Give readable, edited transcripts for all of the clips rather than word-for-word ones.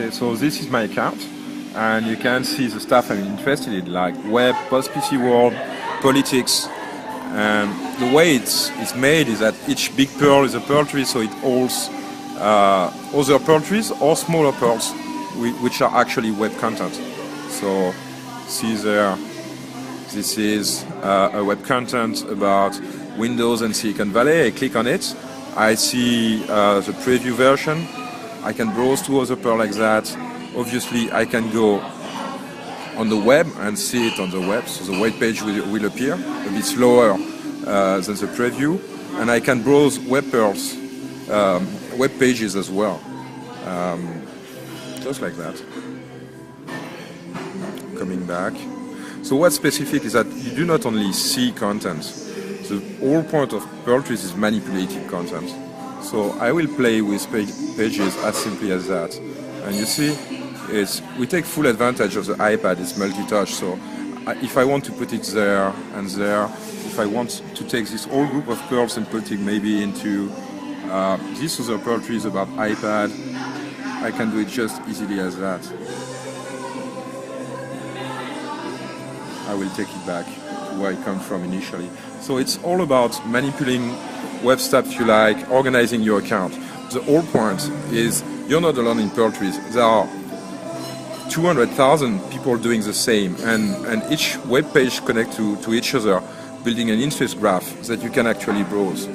Okay, so this is my account, and you can see the stuff I'm interested in, like web, post-PC world, politics. And the way it's made is that each big pearl is a pearl tree, so it holds other pearl trees or smaller pearls, which are actually web content. So see there, this is a web content about Windows and Silicon Valley. I click on it, I see the preview version. I can browse to other pearl like that. Obviously, I can go on the web and see it on the web, so the web page will appear a bit slower than the preview, and I can browse web pearls, web pages as well, just like that. Coming back. So what's specific is that you do not only see content. The whole point of pearl trees is manipulating content. So I will play with pages as simply as that, and you see, we take full advantage of the iPad. It's multi-touch, so if I want to put it there and there, if I want to take this whole group of pearls and put it maybe into this other pearl trees about iPad, I can do it just easily as that. I will take it back to where I come from initially. So it's all about manipulating web stuff if you like, organizing your account. The whole point is you're not alone in pearl trees. There are 200,000 people doing the same, and each web page connects to each other, building an interest graph that you can actually browse.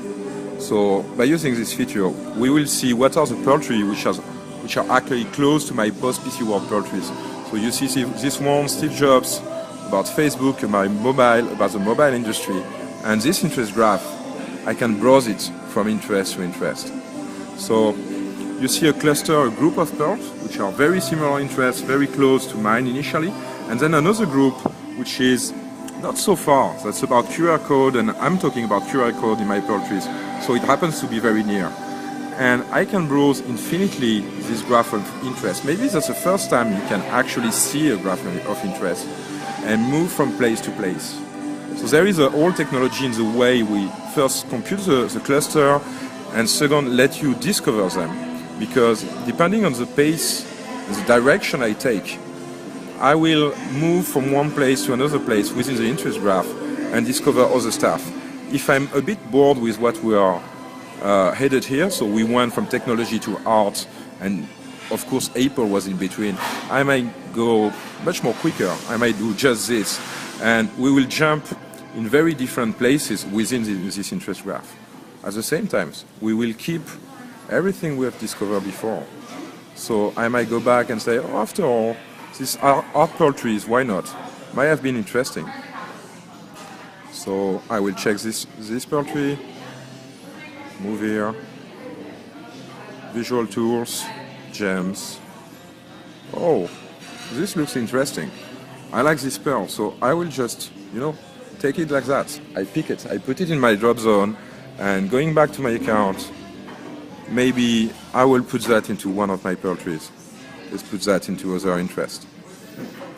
So by using this feature, we will see what are the pearl trees which are actually close to my post-PC world pearl trees. So you see this one, Steve Jobs, about Facebook, about the mobile industry, and this interest graph, I can browse it from interest to interest. So you see a cluster, a group of pearls, which are very similar interests, very close to mine initially, and then another group which is not so far. That's about QR code, and I'm talking about QR code in my pearl trees, so it happens to be very near. And I can browse infinitely this graph of interest. Maybe that's the first time you can actually see a graph of interest and move from place to place. So there is a whole technology in the way we first compute the cluster, and second, let you discover them. Because depending on the pace, the direction I take, I will move from one place to another place within the interest graph and discover other stuff. If I'm a bit bored with what we are headed here, so we went from technology to art, and of course Apple was in between, I might go much more quicker. I might do just this, and we will jump in very different places within this interest graph. At the same time, we will keep everything we have discovered before. So I might go back and say, oh, after all, these art pearl trees, why not? Might have been interesting. So I will check this pearl tree, move here, visual tools, gems. Oh, this looks interesting. I like this pearl, so I will just, take it like that. I pick it, I put it in my drop zone, and going back to my account, maybe I will put that into one of my pearl trees. Let's put that into other interest.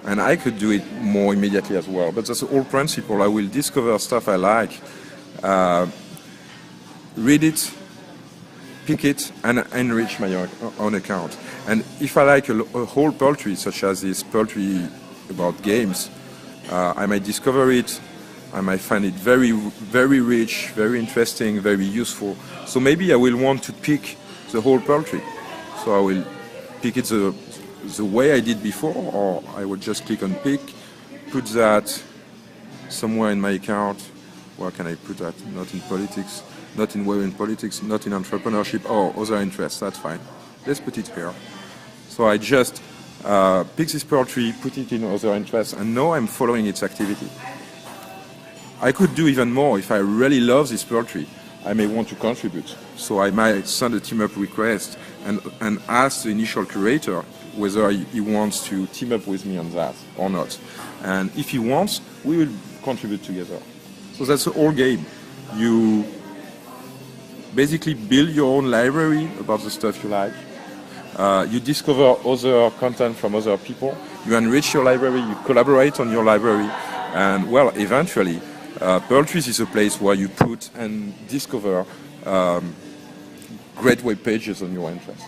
And I could do it more immediately as well, but that's the whole principle. I will discover stuff I like, read it, pick it, and enrich my own account. And if I like a whole pearl tree, such as this pearl tree about games, I might discover it, I might find it very, very rich, very interesting, very useful. So maybe I will want to pick the whole pearl tree. So I will pick it the way I did before, or I will just click on pick, put that somewhere in my account. Where can I put that? Not in politics, not in web and politics, not in entrepreneurship, or other interests, that's fine. Let's put it here. So I just pick this pearl tree, put it in other interests, and now I'm following its activity. I could do even more. If I really love this pearl tree, I may want to contribute. So I might send a team up request and ask the initial curator whether he wants to team up with me on that or not. And if he wants, we will contribute together. So that's the whole game. You basically build your own library about the stuff you like. You discover other content from other people. You enrich your library, you collaborate on your library, and well, eventually, Pearl Trees is a place where you put and discover great web pages on your interest.